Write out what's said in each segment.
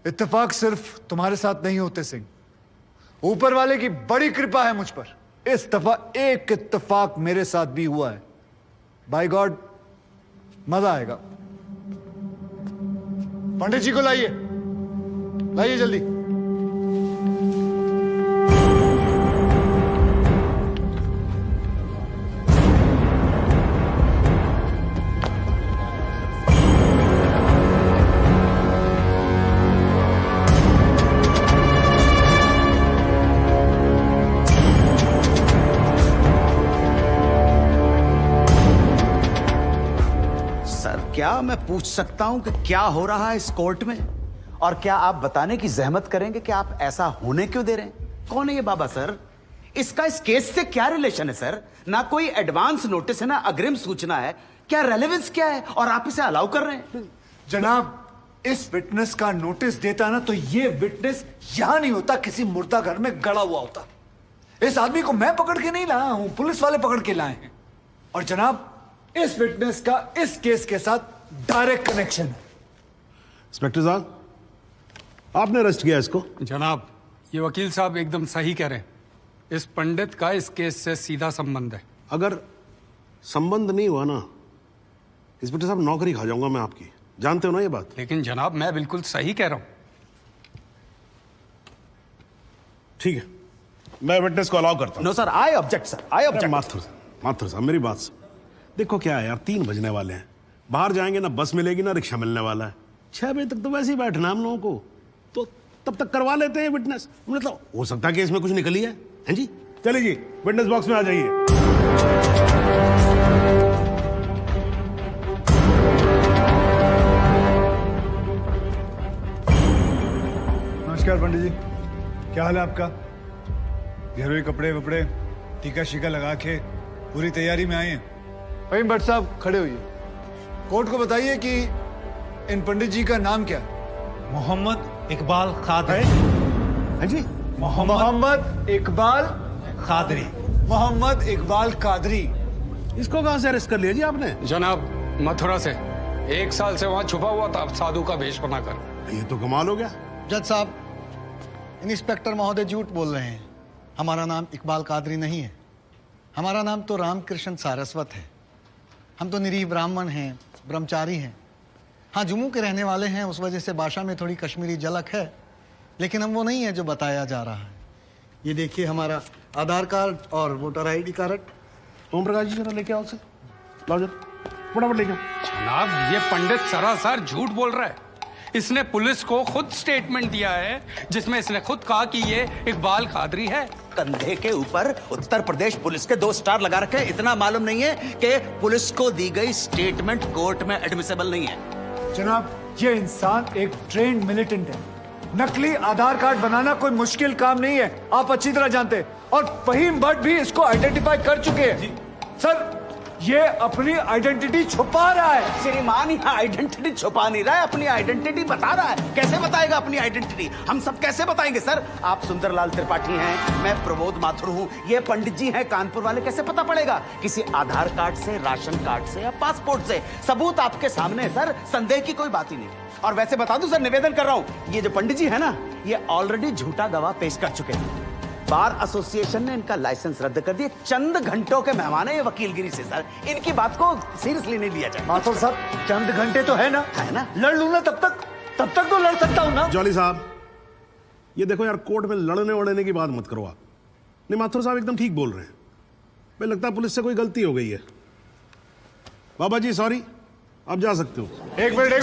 इत्तेफाक सिर्फ तुम्हारे साथ नहीं होते सिंह, ऊपर वाले की बड़ी कृपा है मुझ पर। इस दफा एक इत्तेफाक मेरे साथ भी हुआ है। बाय गॉड, मजा आएगा। पंडित जी को लाइए, लाइए जल्दी। क्या मैं पूछ सकता हूं कि क्या हो रहा है इस कोर्ट में? और क्या आप बताने की जहमत करेंगे कि आप ऐसा होने क्यों दे रहे हैं? कौन है ये बाबा सर? इसका इस केस से क्या रिलेशन है सर? ना कोई एडवांस नोटिस है, ना अग्रिम सूचना है। क्या रेलेवेंस क्या है और आप इसे अलाउ कर रहे हैं? जनाब, इस विटनेस का नोटिस देता ना तो ये विटनेस यहां नहीं होता, किसी मुर्दा घर में गड़ा हुआ होता। इस आदमी को मैं पकड़ के नहीं लाया हूं, पुलिस वाले पकड़ के लाए हैं। और जनाब, इस विटनेस का इस केस के साथ डायरेक्ट कनेक्शन है। इंस्पेक्टर साहब, आपने अरेस्ट किया इसको? जनाब, ये वकील साहब एकदम सही कह रहे हैं। इस पंडित का इस केस से सीधा संबंध है। अगर संबंध नहीं हुआ ना, इंस्पेक्टर साहब, नौकरी खा जाऊंगा मैं आपकी। जानते हो ना ये बात? लेकिन जनाब, मैं बिल्कुल सही कह रहा हूं। ठीक है, मैं विटनेस को अलाउ करता हूं। No sir, I object sir, I object. Mathur साहब, मेरी बात सुन। देखो क्या है यार, 3 बजने वाले हैं, बाहर जाएंगे ना बस मिलेगी ना रिक्शा मिलने वाला है। 6 बजे तक तो वैसे ही बैठना हम लोगों को, तो तब तक करवा लेते हैं विटनेस। मतलब हो सकता है कि इसमें कुछ निकली है। हैं जी? चलिए जी, विटनेस बॉक्स में आ जाइए। नमस्कार पंडित जी, क्या हाल है आपका? घरेलू कपड़े वपड़े टीका शीका लगा के पूरी तैयारी में आए हैं। भाई भट्ट साहब खड़े होइए। कोर्ट को बताइए कि इन पंडित जी का नाम क्या है? मोहम्मद इकबाल कादरी। हैं जी? मोहम्मद इकबाल कादरी। मोहम्मद इकबाल कादरी। इसको कहां से अरेस्ट कर लिया जी आपने? जनाब, मथुरा से 1 साल से वहां छुपा हुआ था, साधु का भेष बनाकर। ये तो कमाल हो गया। जज साहब, इंस्पेक्टर महोदय झूठ बोल रहे हैं। हमारा नाम इकबाल कादरी नहीं है। हमारा नाम तो रामकृष्ण सारस्वत है। हम तो निरीह ब्राह्मण हैं, ब्रह्मचारी हैं। हाँ, जम्मू के रहने वाले हैं, उस वजह से भाषा में थोड़ी कश्मीरी झलक है, लेकिन हम वो नहीं है जो बताया जा रहा है। ये देखिए हमारा आधार कार्ड और voter ID card. Om Prakash ji, जरा लेके आओ उसे। लाओ जरा, फटाफट लेके आओ। जनाब, ये पंडित सरासर झूठ बोल रहा है। इसने पुलिस को खुद स्टेटमेंट दिया है, जिसमें इसने खुद कहा कि ये इकबाल कादरी है। कंधे के ऊपर उत्तर प्रदेश पुलिस के 2 स्टार लगा रखे हैं। इतना मालूम नहीं है कि पुलिस को दी गई स्टेटमेंट कोर्ट में एडमिसेबल नहीं है। जनाब, ये इंसान एक ट्रेन्ड मिलिटेंट है। नकली आधार कार्ड बनाना कोई मुश्किल काम नहीं है, आप अच्छी तरह जानते हैं। और फहीम भट्ट भी इसको आइडेंटिफाई कर चुके हैं। सर, ये अपनी आइडेंटिटी छुपा रहा है। श्रीमान यहाँ आइडेंटिटी छुपा नहीं रहा है, अपनी आइडेंटिटी बता रहा है। कैसे बताएगा अपनी आइडेंटिटी? हम सब कैसे बताएंगे सर? आप सुंदरलाल त्रिपाठी हैं, मैं प्रबोध माथुर हूँ, ये पंडित जी हैं कानपुर वाले। कैसे पता पड़ेगा? किसी आधार कार्ड से, राशन कार्ड से या पासपोर्ट से। सबूत आपके सामने है सर, संदेह की कोई बात ही नहीं। और वैसे बता दूं सर, निवेदन कर रहा हूं, ये जो पंडित जी है ना, ये ऑलरेडी झूठा गवाह पेश कर चुके हैं। बार एसोसिएशन ने इनका लाइसेंस रद्द कर दिया। चंद घंटों के मेहमान है ये वकीलगिरी से सर, इनकी बात को सीरियसली नहीं लिया जाए। माथुर साहब, चंद घंटे तो है ना, लड़ लूं ना तब तक तो लड़ सकता हूं ना। जॉली साहब, ये देखो यार, कोर्ट में लड़ने वड़ने की बात मत करो आप। नहीं, माथुर साहब एकदम ठीक बोल रहे हैं। मुझे लगता है पुलिस से कोई गलती हो गई है। बाबा जी सॉरी, आप जा सकते हो। एक मिनट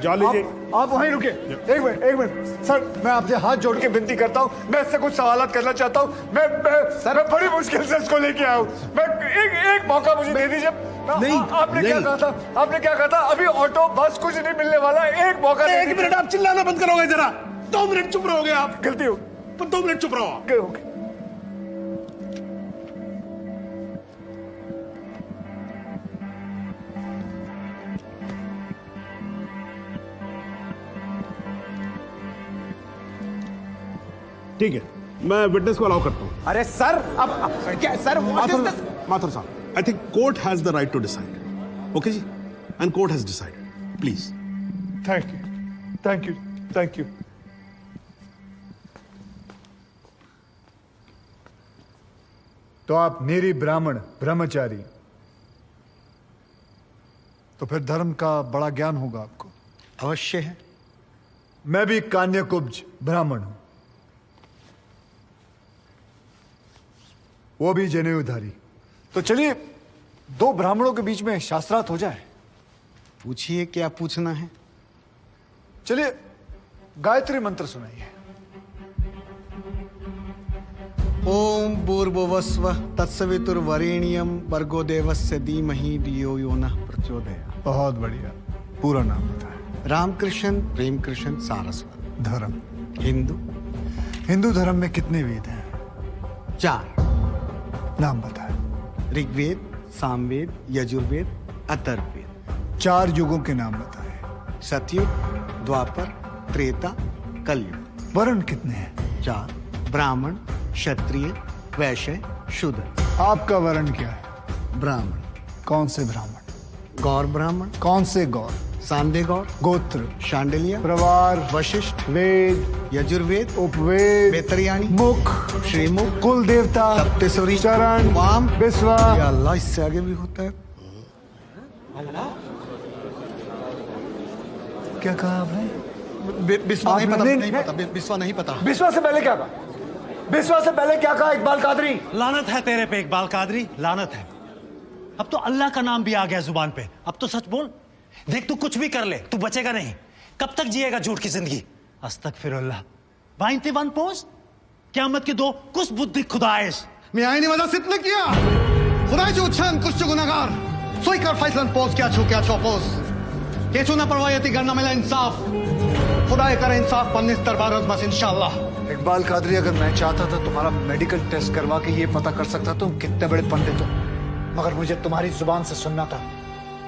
जॉली जी, आप वहीं रुके। एक मिनट सर, मैं आपसे हाथ जोड़ के विनती करता हूँ, मैं इससे कुछ सवालात करना चाहता हूँ। मैं बड़ी मुश्किल से इसको लेके आया हूँ। मैं एक मौका मुझे दे दीजिए। नहीं, आपने क्या कहा था? अभी ऑटो बस कुछ नहीं मिलने वाला। एक मौका। 1 मिनट आप चिल्लाना बंद करोगे जरा? 2 मिनट चुप रहोगे आप? गलती हो, 2 मिनट चुप रहो आप। ठीक है, मैं विटनेस को अलाउ करता हूं। अरे सर, अब क्या सर? माथुर साहब, I think court has the right to decide. Okay जी, and court has decided. Please. Thank you. Thank you, thank you. तो आप निरी ब्राह्मण ब्रह्मचारी, तो फिर धर्म का बड़ा ज्ञान होगा आपको। अवश्य है। मैं भी कान्यकुब्ज ब्राह्मण हूं, वो भी जनेऊधारी। तो चलिए दो ब्राह्मणों के बीच में शास्त्रार्थ हो जाए। पूछिए क्या पूछना है। चलिए गायत्री मंत्र सुनाइए। ओम भूर्भुवस्वः तत्सवितुर्वरेण्यं भर्गो देवस्य धीमहि धियो यो नः प्रचोदयात्। बहुत बढ़िया, पूरा नाम बताएं। रामकृष्ण प्रेमकृष्ण सारस्वत। धर्म, हिंदू। हिंदू धर्म में कितने वेद हैं? 4। नाम बताएं। ऋग्वेद, सामवेद, यजुर्वेद, अथर्ववेद। 4 युगों के नाम बताएं। सतयुग, द्वापर, त्रेता, कलयुग। वर्ण कितने हैं? 4। ब्राह्मण, क्षत्रिय, वैश्य, शूद्र। आपका वर्ण क्या है? ब्राह्मण। कौन से ब्राह्मण? गौर ब्राह्मण। कौन से गौर? सांदे गौर। गोत्र, शांडिलिया, प्रवार, वशिष्ठ, वेद, यजुर्वेद, उपवेद, बेतरियाणी, मुख, श्रीमुख, कुल देवता, सप्तस्वरी, चरण, वाम, विश्वा। या अल्लाह, इससे आगे भी होता है। क्या कहा आपने? बिस्वा नहीं पता, आपने- नहीं पता, बिस्वा नहीं पता। विश्वा से पहले क्या कहा? विश्वा से पहले क्या कहा इकबाल कादरी? लानत है तेरे पे इकबाल कादरी, लानत है। अब तो अल्लाह का नाम भी आ गया जुबान पे। अब तो सच बोल। देख तू कुछ भी कर ले, तू बचेगा नहीं। कब तक जिएगा झूठ की जिंदगी? अस्तगफिरुल्लाह। वाइनते वन पोस क़यामत के 2 कुछ बुद्धि खुदाइश। मैं आईने वाला सिद्ध किया। खुदाई जो उच्छान कुछ गुनाहगार सोई कर फैसलन पोस क्या छू क्या चौपोस के छू ना परवायती करना मिला इंसाफ। खुदाई करे इंसाफ पन्नीस दरबार बस इंशाअल्लाह। इकबाल कादरी, अगर मैं चाहता था तुम्हारा मेडिकल टेस्ट करवा के ये पता कर सकता तुम कितने बड़े पंडित हो, मगर मुझे तुम्हारी जुबान से सुनना था।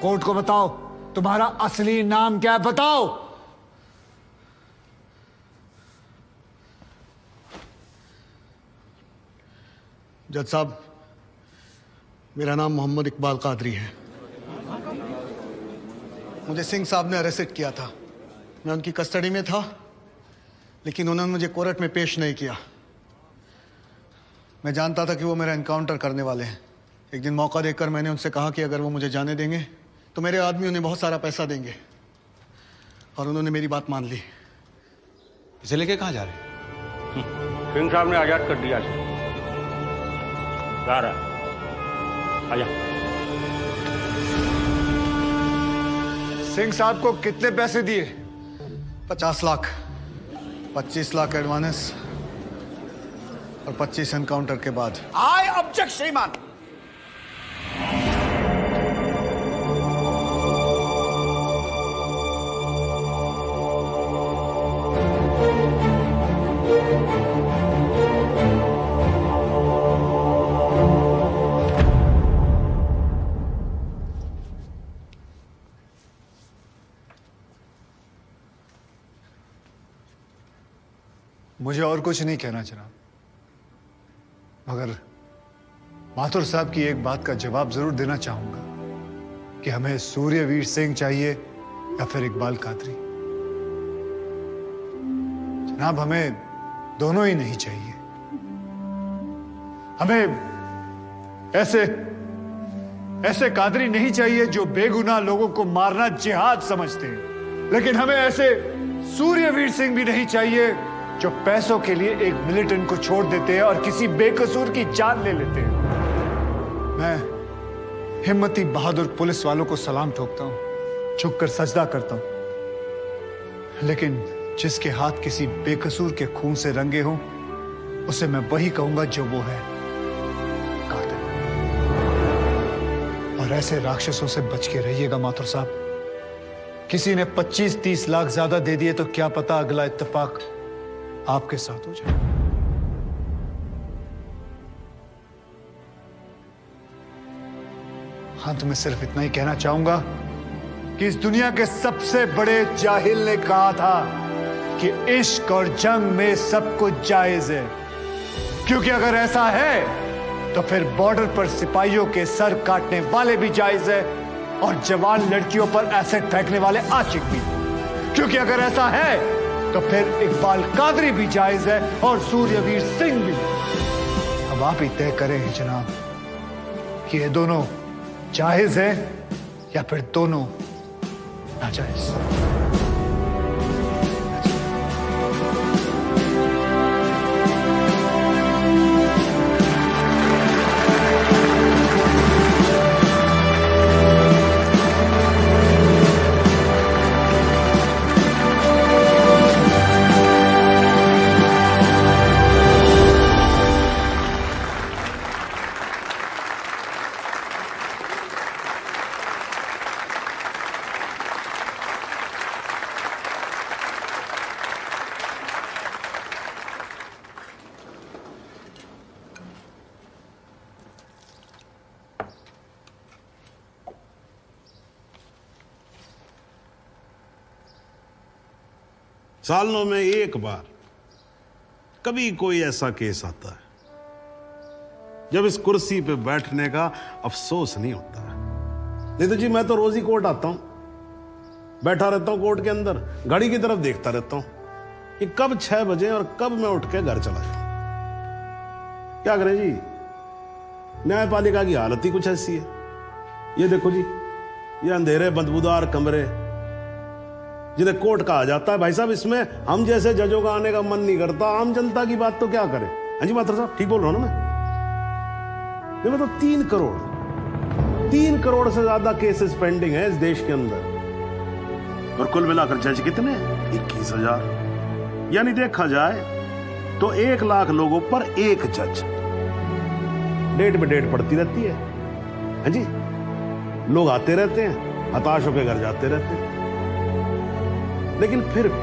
कोर्ट को बताओ तुम्हारा असली नाम क्या है, बताओ। जज साहब, मेरा नाम मोहम्मद इकबाल कादरी है। मुझे सिंह साहब ने अरेस्ट किया था। मैं उनकी कस्टडी में था, लेकिन उन्होंने मुझे कोर्ट में पेश नहीं किया। मैं जानता था कि वो मेरा एनकाउंटर करने वाले हैं। एक दिन मौका देखकर मैंने उनसे कहा कि अगर वो मुझे जाने देंगे तो मेरे आदमी उन्हें बहुत सारा पैसा देंगे, और उन्होंने मेरी बात मान ली। इसे लेके कहाँ जा रहे? सिंह साहब ने आजाद कर दिया। जा रहा है, आजा। सिंह साहब को कितने पैसे दिए? 50 लाख, 25 लाख एडवांस और 25 एनकाउंटर के बाद। आई ऑब्जेक्ट श्रीमान। मुझे और कुछ नहीं कहना जनाब, मगर माथुर साहब की एक बात का जवाब जरूर देना चाहूंगा कि हमें सूर्यवीर सिंह चाहिए या फिर इकबाल कादरी। जनाब, हमें दोनों ही नहीं चाहिए। हमें ऐसे कादरी नहीं चाहिए जो बेगुनाह लोगों को मारना जिहाद समझते हैं, लेकिन हमें ऐसे सूर्यवीर सिंह भी नहीं चाहिए जो पैसों के लिए एक मिलिटेंट को छोड़ देते हैं और किसी बेकसूर की जान ले लेते हैं। मैं हिम्मती बहादुर पुलिस वालों को सलाम ठोकता हूं, झुककर सजदा करता हूं, लेकिन जिसके हाथ किसी बेकसूर के खून से रंगे हों, उसे मैं वही कहूंगा जो वो है, कातिल। और ऐसे राक्षसों से बच के रहिएगा माथुर साहब। किसी ने 25-30 लाख ज्यादा दे दिए तो क्या पता अगला इत्तेफाक आपके साथ हो जाए। अंत में सिर्फ इतना ही कहना चाहूंगा कि इस दुनिया के सबसे बड़े जाहिल ने कहा था कि इश्क और जंग में सब कुछ जायज है, क्योंकि अगर ऐसा है तो फिर बॉर्डर पर सिपाहियों के सर काटने वाले भी जायज है और जवान लड़कियों पर एसिड फेंकने वाले आशिक भी, क्योंकि अगर ऐसा है तो फिर इकबाल कादरी भी जायज है और सूर्यवीर सिंह भी। अब आप ही तय करें जनाब कि ये दोनों जायज है या फिर दोनों नाजायज। सालों में एक बार कभी कोई ऐसा केस आता है जब इस कुर्सी पे बैठने का अफसोस नहीं होता है। नहीं तो जी मैं तो रोज ही कोर्ट आता हूं, बैठा रहता हूं कोर्ट के अंदर, घड़ी की तरफ देखता रहता हूं कि कब 6 बजे और कब मैं उठ के घर चला जाऊं। क्या करें जी, न्यायपालिका की हालत ही कुछ ऐसी है। ये देखो जी, ये अंधेरे बदबूदार कमरे जिन्हें कोर्ट कहा जाता है। भाई साहब, इसमें हम जैसे जजों का आने का मन नहीं करता। आम जनता की बात तो क्या करें। हाँ जी मात्र साहब, ठीक बोल रहा हूं ना मैं? ये मतलब 3 करोड़ से ज्यादा केसेस पेंडिंग है इस देश के अंदर, और कुल मिलाकर जज कितने? 21,000। यानी देखा जाए तो 1 लाख लोगों पर 1 जज। डेट पे डेट पड़ती रहती है। हाँ जी, लोग आते रहते हैं, हताश होकर घर जाते रहते हैं। लेकिन फिर भी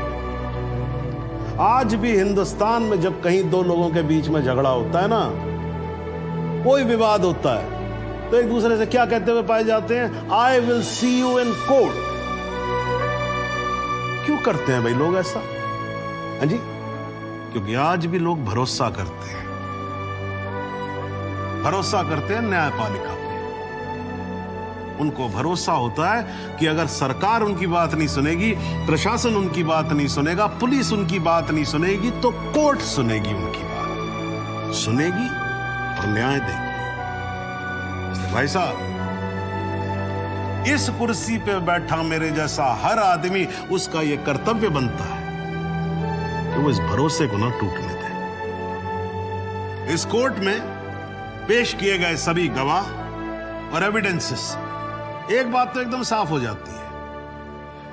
आज भी हिंदुस्तान में जब कहीं 2 लोगों के बीच में झगड़ा होता है ना, कोई विवाद होता है, तो एक दूसरे से क्या कहते हुए पाए जाते हैं? I will see you in court. क्यों करते हैं भाई लोग ऐसा? हाँ जी, क्योंकि आज भी लोग भरोसा करते हैं, न्यायपालिका पे। उनको भरोसा होता है कि अगर सरकार उनकी बात नहीं सुनेगी, प्रशासन उनकी बात नहीं सुनेगा, पुलिस उनकी बात नहीं सुनेगी, तो कोर्ट सुनेगी उनकी बात, सुनेगी और न्याय देगी। इसलिए भाई साहब, इस कुर्सी पे बैठा मेरे जैसा हर आदमी, उसका यह कर्तव्य बनता है कि वो इस भरोसे को ना टूटने दे। इस कोर्ट में पेश किए गए सभी गवाह और एविडेंसेस, एक बात तो एकदम साफ हो जाती है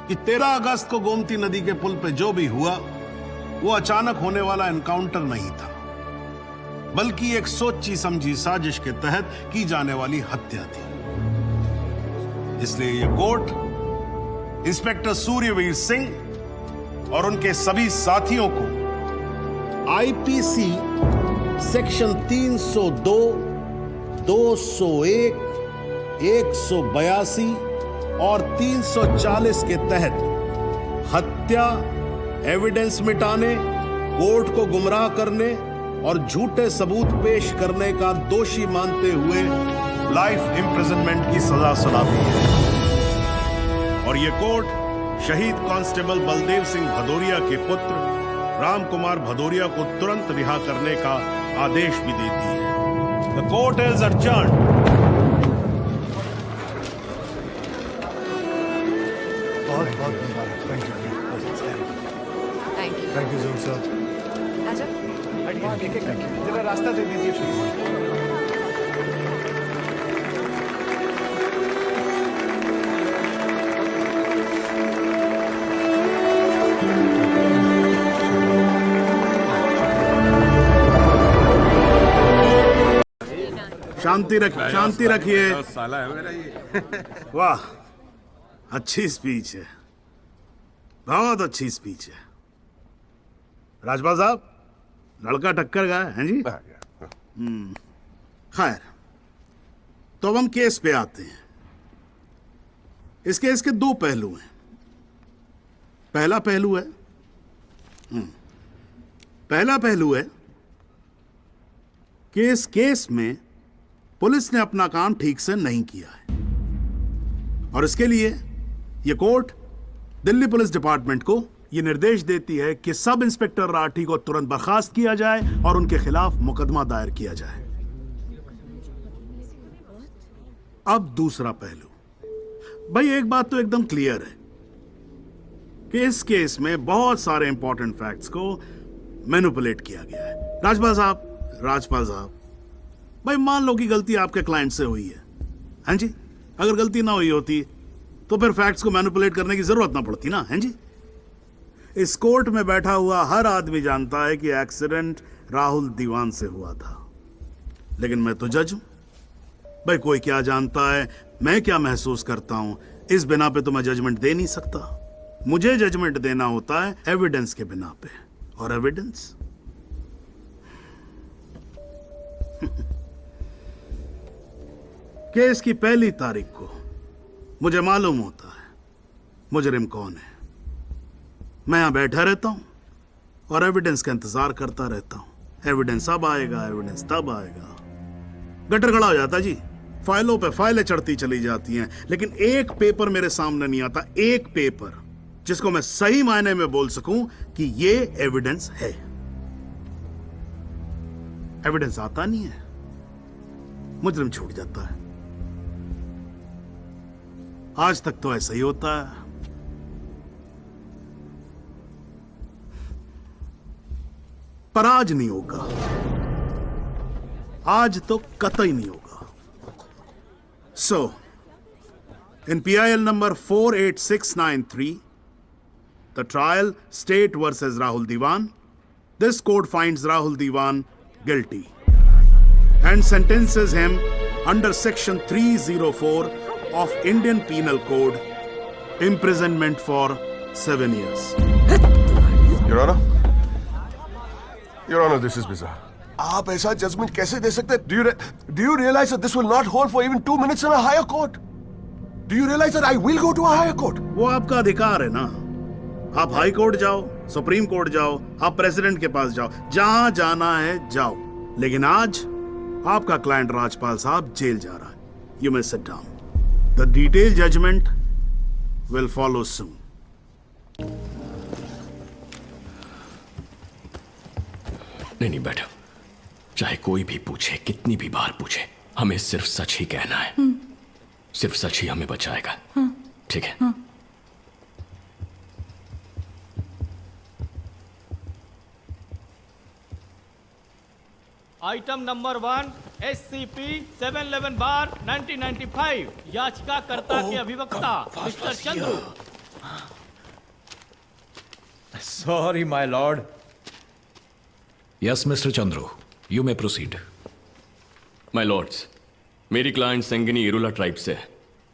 कि 13 अगस्त को गोमती नदी के पुल पे जो भी हुआ वो अचानक होने वाला एनकाउंटर नहीं था, बल्कि एक सोची समझी साजिश के तहत की जाने वाली हत्या थी। इसलिए यह कोर्ट इंस्पेक्टर सूर्यवीर सिंह और उनके सभी साथियों को आईपीसी सेक्शन 302, 201, 182 और 340 के तहत हत्या, एविडेंस मिटाने, कोर्ट को गुमराह करने और झूठे सबूत पेश करने का दोषी मानते हुए लाइफ इम्प्रिजनमेंट की सजा सुनाती है। और ये कोर्ट शहीद कांस्टेबल बलदेव सिंह भदौरिया के पुत्र राम कुमार भदौरिया को तुरंत रिहा करने का आदेश भी देती है। The court is adjourned। बहुत मुबारक। Thank you sir. जरा रास्ता दे दीजिए प्लीज। शांति रखिए। साला है मेरा ये। वाह, अच्छी स्पीच है, बहुत अच्छी स्पीच है। राजपाल साहब, लड़का टक्कर गया है जी। खैर, तो अब हम केस पे आते हैं। इस केस के 2 पहलू हैं। पहला पहलू है कि इस केस में पुलिस ने अपना काम ठीक से नहीं किया है, और इसके लिए यह कोर्ट दिल्ली पुलिस डिपार्टमेंट को यह निर्देश देती है कि सब इंस्पेक्टर राठी को तुरंत बर्खास्त किया जाए और उनके खिलाफ मुकदमा दायर किया जाए। अब दूसरा पहलू। भाई एक बात तो एकदम क्लियर है कि इस केस में बहुत सारे इंपॉर्टेंट फैक्ट्स को मैनिपुलेट किया गया है। राजपाल साहब, भाई मान लो कि गलती आपके क्लाइंट से हुई है, हैं जी? अगर गलती ना हुई होती तो फिर फैक्ट्स को मैनिपुलेट करने की जरूरत ना पड़ती ना, हैं जी? इस कोर्ट में बैठा हुआ हर आदमी जानता है कि एक्सीडेंट राहुल दीवान से हुआ था, लेकिन मैं तो जज हूं। भाई कोई क्या जानता है, मैं क्या महसूस करता हूं, इस बिना पे तो मैं जजमेंट दे नहीं सकता। मुझे जजमेंट देना होता है एविडेंस के बिना पे, और एविडेंस केस की पहली तारीख को मुझे मालूम होता है मुजरिम कौन है। मैं यहां बैठा रहता हूं और एविडेंस का इंतजार करता रहता हूं। एविडेंस अब आएगा, एविडेंस तब आएगा। गटर खड़ा हो जाता जी, फाइलों पे फाइलें चढ़ती चली जाती हैं, लेकिन एक पेपर मेरे सामने नहीं आता, एक पेपर जिसको मैं सही मायने में बोल सकूं कि ये एविडेंस है। एविडेंस आता नहीं है, मुजरिम छूट जाता है। आज तक तो ऐसा ही होता है। पर आज नहीं होगा, आज तो कतई नहीं होगा। So, in PIL number 48693, the trial State versus Rahul Diwan, this court finds Rahul Diwan guilty and sentences him under section 304 of Indian Penal Code, imprisonment for 7 years. Your Honor, this is bizarre. आप ऐसा judgement कैसे दे सकते हैं? Do you realize that this will not hold for even 2 minutes in a higher court? Do you realize that I will go to a higher court? वो आपका अधिकार है ना। आप हाई कोर्ट जाओ, सुप्रीम कोर्ट जाओ, आप प्रेसिडेंट के पास जाओ, जहां जाना है जाओ। लेकिन आज आपका क्लाइंट राजपाल साहब जेल जा रहा है। You may sit down. The detailed judgment will follow soon. नहीं बैठो। चाहे कोई भी पूछे, कितनी भी बार पूछे, हमें सिर्फ सच ही कहना है। सिर्फ सच ही हमें बचाएगा। ठीक है? आइटम नंबर 1 SCP 711 बार 1995 याचिकाकर्ता के अभिवक्ता mister Chandru. Sorry my lord. Yes mister Chandru, you may proceed. My lords, मेरी क्लाइंट संगिनी इरुला ट्राइब से है।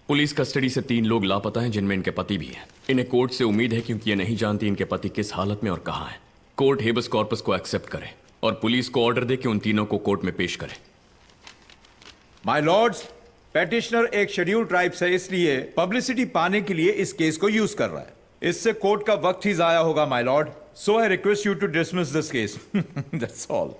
पुलिस कस्टडी से 3 लोग लापता हैं, जिनमें इनके पति भी हैं। इन्हें कोर्ट से उम्मीद है, क्योंकि ये नहीं जानती इनके पति किस हालत में और कहां हैं। कोर्ट हेबस कॉर्पस को एक्सेप्ट करे और पुलिस को ऑर्डर दे कि उन तीनों को कोर्ट में पेश करे। माय लॉर्ड्स, पेटिशनर एक शेड्यूल ट्राइब से इसलिए पब्लिसिटी पाने के लिए इस केस को यूज कर रहा है। इससे कोर्ट का वक्त ही जाया होगा my lord. So I request you to dismiss this case. That's all.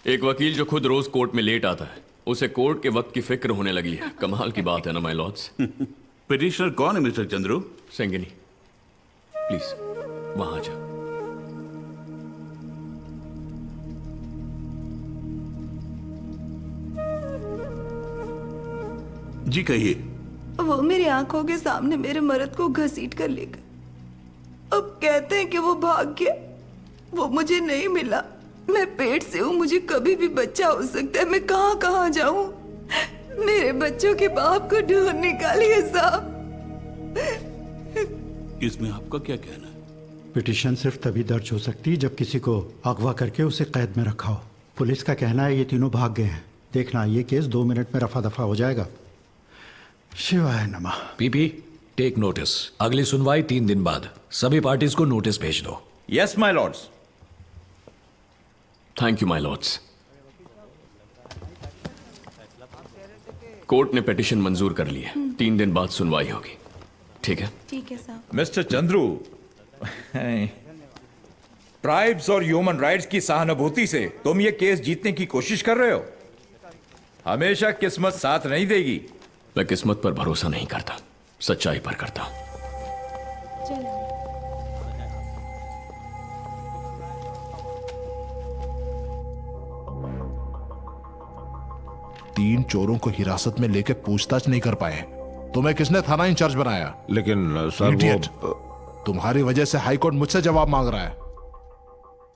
एक वकील जो खुद रोज कोर्ट में लेट आता है, उसे कोर्ट के वक्त की फिक्र होने लगी है। कमाल की बात है ना माय लॉर्ड्स। पिटिशनर कौन है मिस्टर चंद्रू? संगिनी, प्लीज वहां जा। जी कहिए। वो मेरी आंखों के सामने मेरे मर्द को घसीट कर ले गए। अब कहते हैं कि वो भाग गया। वो मुझे नहीं मिला। मैं पेट से हूँ, मुझे कभी भी बच्चा हो सकता है। मैं कहाँ कहाँ जाऊँ? मेरे बच्चों के बाप को ढूंढ निकालिए साहब। इसमें आपका क्या कहना है? पिटीशन सिर्फ तभी दर्ज हो सकती है जब किसी को अगवा करके उसे कैद में रखा हो। पुलिस का कहना है ये तीनों भाग गए हैं। देखना, ये केस 2 मिनट में रफा दफा हो जाएगा। शिवाय नमः। PP, take notice. अगली सुनवाई 3 दिन बाद। सभी पार्टीज को नोटिस भेज दो। Yes my Lord's. Thank you my Lord's. Court ने पिटीशन मंजूर कर ली है। 3 दिन बाद सुनवाई होगी। ठीक है? ठीक है साहब। मिस्टर चंद्रू, ट्राइब्स और ह्यूमन राइट्स की सहानुभूति से तुम ये केस जीतने की कोशिश कर रहे हो। हमेशा किस्मत साथ नहीं देगी। मैं किस्मत पर भरोसा नहीं करता, सच्चाई पर करता हूं। चलो। 3 चोरों को हिरासत में लेके पूछताछ नहीं कर पाए। तुम्हें किसने थाना इंचार्ज बनाया? लेकिन सर Idiot. तुम्हारी वजह से हाई कोर्ट मुझसे जवाब मांग रहा है।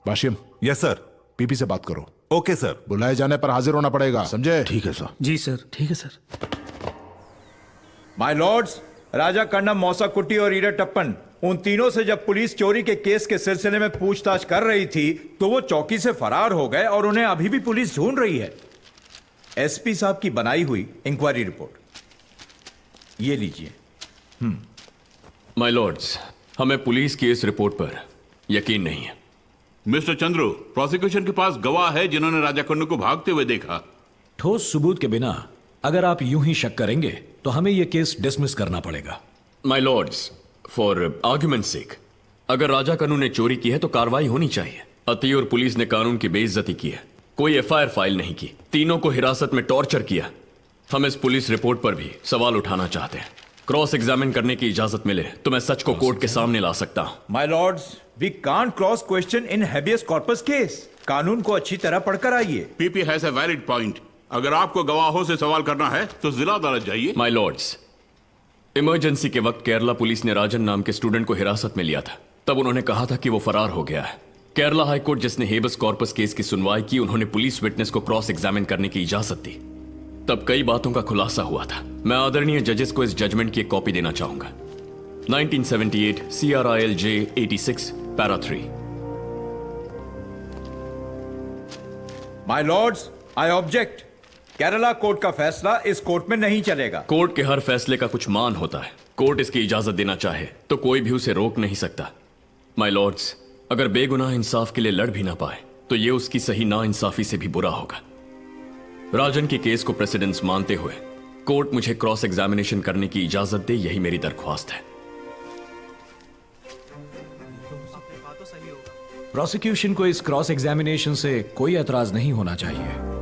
बाशिम। Yes sir. पीपी से बात करो। Okay sir. बुलाए जाने पर हाजिर होना पड़ेगा, समझे? ठीक है सर। जी सर। ठीक है सर। माय लॉर्ड्स, राजा कन्नम, मौसा कुट्टी और ईरा टप्पन, उन तीनों से जब पुलिस चोरी के केस के सिलसिले में पूछताछ कर रही थी तो वो चौकी से फरार हो गए और उन्हें अभी भी पुलिस ढूंढ रही है। एसपी साहब की बनाई हुई इंक्वायरी रिपोर्ट ये लीजिए। माय लॉर्ड्स, हमें पुलिस की इस रिपोर्ट पर यकीन नहीं है। मिस्टर चंद्रू, प्रोसिक्यूशन के पास गवाह है जिन्होंने राजा कन्नू को भागते हुए देखा। ठोस सबूत के बिना अगर आप यूं ही शक करेंगे तो हमें यह केस डिसमिस करना पड़ेगा। My Lord's, for argument sake, अगर राजा कन्नू ने चोरी की है तो कार्रवाई होनी चाहिए। अति और पुलिस ने कानून की बेइज्जती की है, कोई एफआईआर फाइल नहीं की, तीनों को हिरासत में टॉर्चर किया। हम इस पुलिस रिपोर्ट पर भी सवाल उठाना चाहते हैं। क्रॉस एग्जामिन करने की इजाजत मिले तो मैं सच को कोर्ट के सामने ला सकता हूं। My lords, we can't cross question in habeas corpus case. कानून को अच्छी तरह पढ़कर आइए। PP has a valid point. अगर आपको गवाहों से सवाल करना है तो जिला अदालत जाइए। माय लॉर्ड्स, इमरजेंसी के वक्त केरला पुलिस ने राजन नाम के स्टूडेंट को हिरासत में लिया था। तब उन्होंने कहा था कि वो फरार हो गया है। केरला हाईकोर्ट जिसने हेबस कॉर्पस केस की सुनवाई की, उन्होंने पुलिस विटनेस को क्रॉस एग्जामिन करने की इजाजत दी। तब कई बातों का खुलासा हुआ था। मैं आदरणीय जजेस को इस जजमेंट की एक कॉपी देना चाहूंगा। 1978 CRILJ 86 para 3। My Lord's, I object. Kerala court का फैसला इस कोर्ट में नहीं चलेगा। कोर्ट के हर फैसले का कुछ मान होता है। कोर्ट इसकी इजाजत देना चाहे तो कोई भी उसे रोक नहीं सकता। माय लॉर्ड्स, अगर बेगुनाह इंसाफ के लिए लड़ भी ना पाए तो ये उसकी सही ना इंसाफी से भी बुरा होगा। राजन की केस को प्रेसिडेंस मानते हुए कोर्ट मुझे क्रॉस एग्जामिनेशन करने की इजाजत दे, यही मेरी दरख्वास्त है। प्रोसिक्यूशन को इस क्रॉस एग्जामिनेशन से कोई एतराज नहीं होना चाहिए।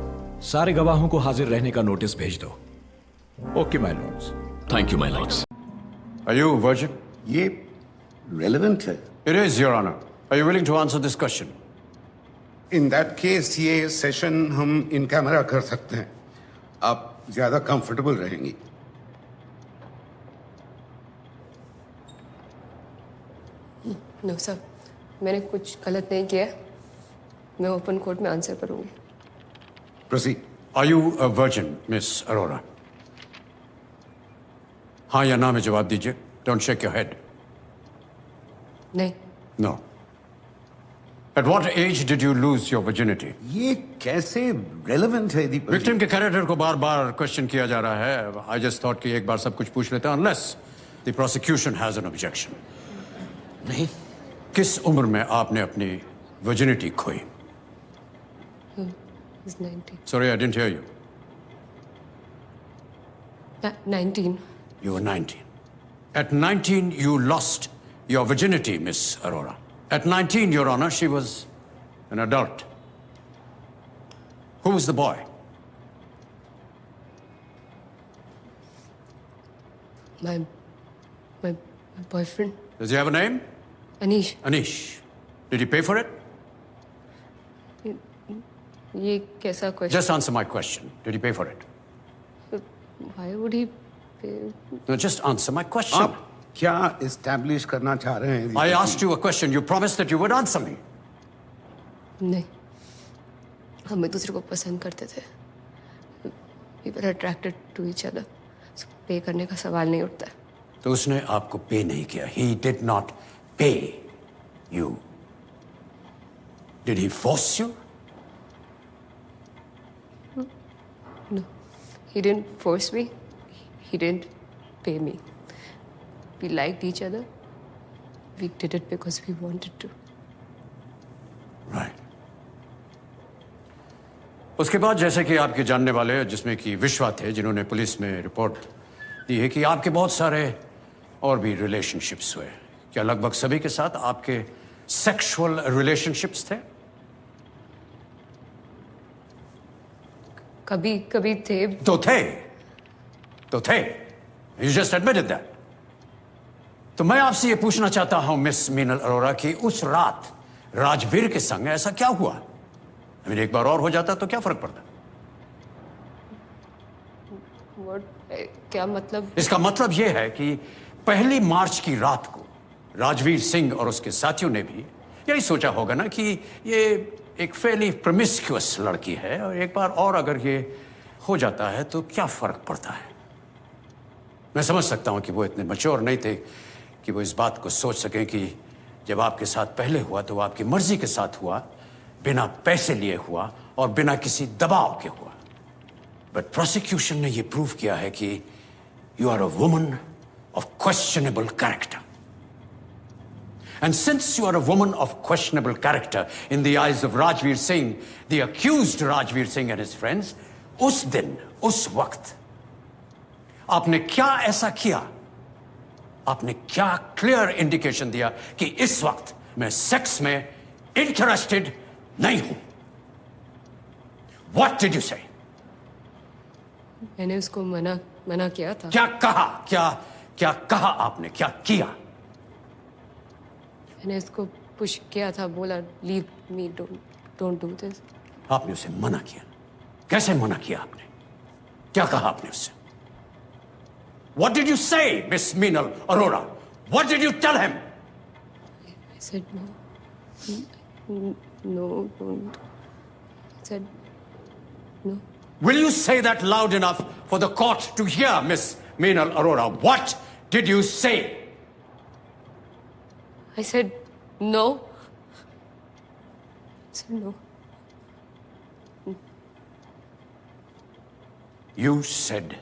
सारे गवाहों को हाजिर रहने का नोटिस भेज दो। Okay my Lord's. Thank you my Lord's. Are you a virgin? ये relevant है। It is, Your Honor. Are you willing to answer this question? In that case ये सेशन हम इन कैमरा कर सकते हैं। आप ज्यादा कंफर्टेबल रहेंगी। नो सर, मैंने कुछ गलत नहीं किया। मैं ओपन कोर्ट में आंसर करूंगी। Proceed. Are you a virgin, Miss Arora? हाँ या ना में जवाब दीजिए। Don't shake your head. नहीं। No. At what age did you lose your virginity? ये कैसे relevant है दीपक? Victim के कैरेक्टर को बार-बार क्वेश्चन किया जा रहा है। I just thought कि एक बार सब कुछ पूछ लेते हैं, unless the prosecution has an objection. नहीं। किस उम्र में आपने अपनी virginity खोई? He's 19. Sorry, I didn't hear you. 19. You were 19. At 19, you lost your virginity, Miss Arora. At 19, Your Honor, she was an adult. Who was the boy? My boyfriend. Does he have a name? Anish. Anish. Did he pay for it? ये कैसा question? Just answer my question. Did he pay for it? Why would he pay? No, just answer my question. आप क्या establish करना चाह रहे हैं? I asked you a question. You promised that you would answer me. नहीं, हम एक दूसरे को पसंद करते थे। We were attracted to each other. So, पे करने का सवाल नहीं उठता। तो उसने आपको पे नहीं किया. He did not pay you. Did he force you? No, he didn't force me. He didn't pay me. We liked each other. We did it because we wanted to. Right. उसके बाद जैसे कि आपके जानने वाले जिसमें कि विश्वा थे जिन्होंने पुलिस में रिपोर्ट दी है कि आपके बहुत सारे और भी रिलेशनशिप्स हुए। क्या लगभग सभी के साथ आपके सेक्सुअल रिलेशनशिप्स थे? कभी कभी थे। तो थे। You just admitted that. तो मैं आपसे ये पूछना चाहता हूं मिस मीनल अरोरा कि उस रात राजवीर के संग ऐसा क्या हुआ? एक बार और हो जाता तो क्या फर्क पड़ता? क्या मतलब? इसका मतलब यह है कि 1 मार्च की रात को राजवीर सिंह और उसके साथियों ने भी यही सोचा होगा ना कि ये एक फेली प्रोमिस्क्यूअस लड़की है और एक बार और अगर ये हो जाता है तो क्या फर्क पड़ता है। मैं समझ सकता हूं कि वो इतने मैच्योर नहीं थे कि वो इस बात को सोच सकें कि जब आपके साथ पहले हुआ तो वो आपकी मर्जी के साथ हुआ, बिना पैसे लिए हुआ और बिना किसी दबाव के हुआ। बट प्रोसिक्यूशन ने यह प्रूव किया है कि you are a woman of questionable character. And since you are a woman of questionable character in the eyes of Rajveer Singh, the accused Rajveer Singh and his friends, उस दिन, उस वक्त आपने क्या ऐसा किया, आपने क्या क्लियर इंडिकेशन दिया कि इस वक्त मैं सेक्स में इंटरेस्टेड नहीं हूं? What did you say? मैंने उसको मना किया था। क्या कहा? क्या कहा आपने? क्या किया? मैंने उसको पुश किया था, बोला leave me, don't do this. आपने उसे मना किया? कैसे मना किया आपने? क्या कहा आपने उससे? What did you say, Miss Meenal Arora? What did you tell him? I said no, don't. I said no. Will you say that loud enough for the court to hear, Miss Meenal Arora? What did you say? I said no. I said no. You said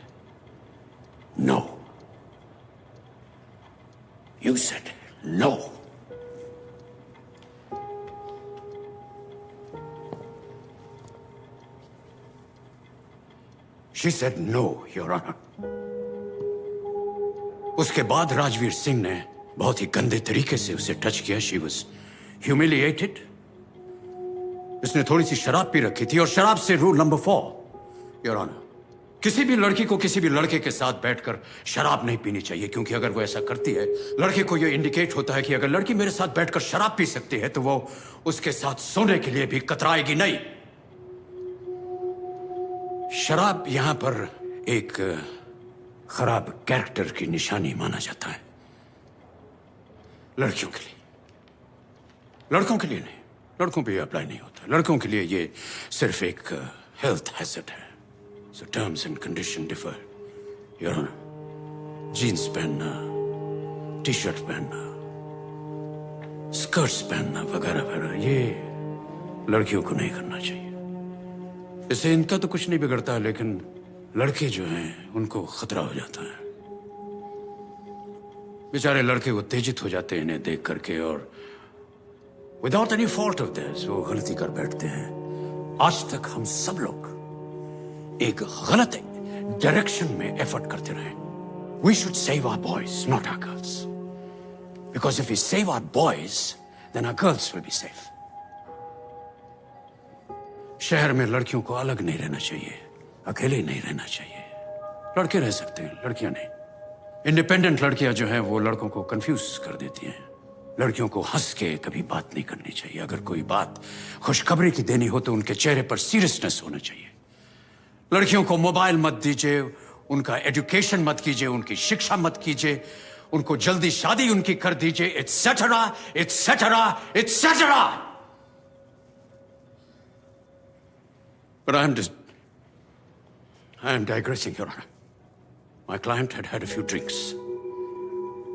no. You said no. She said no, Your Honor. उसके बाद राजवीर सिंह ने बहुत ही गंदे तरीके से उसे touch किया। She was humiliated. उसने थोड़ी सी शराब पी रखी थी और शराब से रूल नंबर 4, Your Honor, किसी भी लड़की को किसी भी लड़के के साथ बैठकर शराब नहीं पीनी चाहिए, क्योंकि अगर वो ऐसा करती है, लड़के को यह इंडिकेट होता है कि अगर लड़की मेरे साथ बैठकर शराब पी सकती है तो वो उसके साथ सोने के लिए भी कतराएगी नहीं। शराब यहां पर एक खराब कैरेक्टर की निशानी माना जाता है लड़कियों के लिए। लड़कों के लिए नहीं, लड़कों पे अप्लाई नहीं होता। लड़कों के लिए ये सिर्फ एक हेल्थ हैजर्ड है। So terms and condition differ, Your Honor. Jeans पहनना, टी शर्ट पहनना, स्कर्ट्स पहनना वगैरह वगैरह, ये लड़कियों को नहीं करना चाहिए। इससे इनका तो कुछ नहीं बिगड़ता, लेकिन लड़के जो हैं उनको खतरा हो जाता है। बेचारे लड़के उत्तेजित हो जाते हैं इन्हें देख करके, और without any fault of this वो गलती कर बैठते हैं। आज तक हम सब लोग एक गलत डायरेक्शन में एफर्ट करते रहे। We should save our boys, not our girls. Because if we save our boys, then our girls will be safe. शहर में लड़कियों को अलग नहीं रहना चाहिए, अकेले नहीं रहना चाहिए। लड़के रह सकते हैं, लड़कियां नहीं। इंडिपेंडेंट लड़कियां जो हैं वो लड़कों को कंफ्यूज कर देती हैं। लड़कियों को हंस के कभी बात नहीं करनी चाहिए। अगर कोई बात खुशखबरी की देनी हो तो उनके चेहरे पर सीरियसनेस होना चाहिए। लड़कियों को मोबाइल मत दीजिए, उनका एजुकेशन मत कीजिए, उनकी शिक्षा मत कीजिए, उनको जल्दी शादी उनकी कर दीजिए, etcetera etcetera etcetera. But I am digressing, Your Honor. My client had had a few drinks,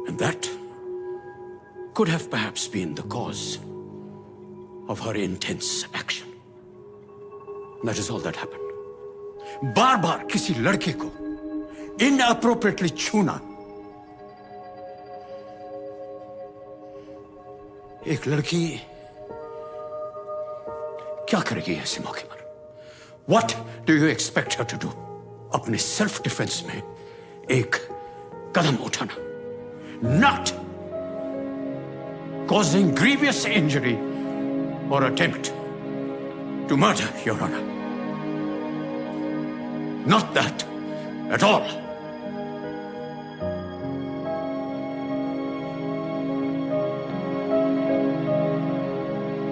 and that could have perhaps been the cause of her intense action. That is all that happened. बार बार किसी लड़के को inappropriately छूना एक लड़की क्या करेगी ऐसे मौके पर? What do you expect her to do? अपने सेल्फ डिफेंस में एक कदम उठाना, not causing grievous injury or attempt to murder, Your Honor. Not that at all.